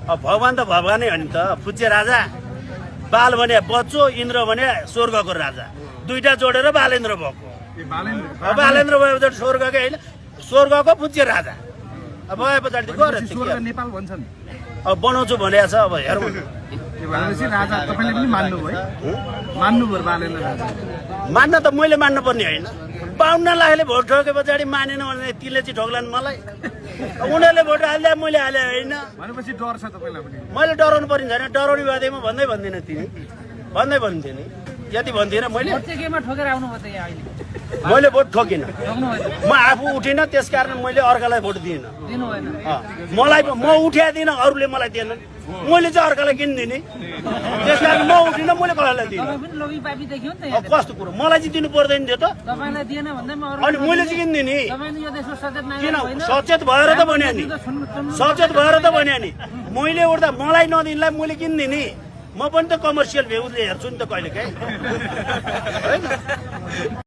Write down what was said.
अब भगवान त भगवानै हो नि त। पूज्य राजा बाल भने बच्चो, इन्द्र भने स्वर्गको राजा, दुईटा जोडेर बालेन्द्र भएको। बालेन्द्र भएपछि स्वर्गकै होइन, स्वर्गको पूज्य राजा। अब भए पछाडि नेपाल भन्छन्। अब बनाउँछु भनेको छ, अब हेरौँ। भनेपछि राजा तपाईँले पनि मान्नुभयो, मान्नुभयो बालेन्द्र राजा। मान्न त मैले मान्नुपर्ने होइन। 52 लाखले भोट ठोके पछाडि मानेन भने तिनले चाहिँ ठोक्लान् मलाई। उनीहरूले भोट हाल्दा मैले हाले होइन। भनेपछि डर छ तपाईँलाई पनि? मैले डराउनु पर्ने छैन। डराउने बाध्यमा भन्दै भन्दिनँ, तिमी भन्दै भन्थ्यो नि। यति भन्दिनँ मैले। मैले भोट ठोकिनँ, म आफू उठिनँ, त्यस कारण मैले अर्कालाई भोट दिइनँ। मलाई म उठ्या दिनँ, अरूले मलाई दिएनन्। मैले चाहिँ अर्कालाई किन दिने, त्यस कारण म उठिनँ, मैले कसैलाई दिइनँ। कस्तो कुरो मलाई चाहिँ दिनु पर्दैन थियो त? अनि मैले चाहिँ किन दिने? किन सचेत भएर त भन्यो नि, सचेत भएर त भन्यो नि। मैले उठ्दा मलाई नदिनलाई मैले किन दिने? म पनि त कमर्सियल भ्यूजले हेर्छु नि त कहिले काहीँ, होइन?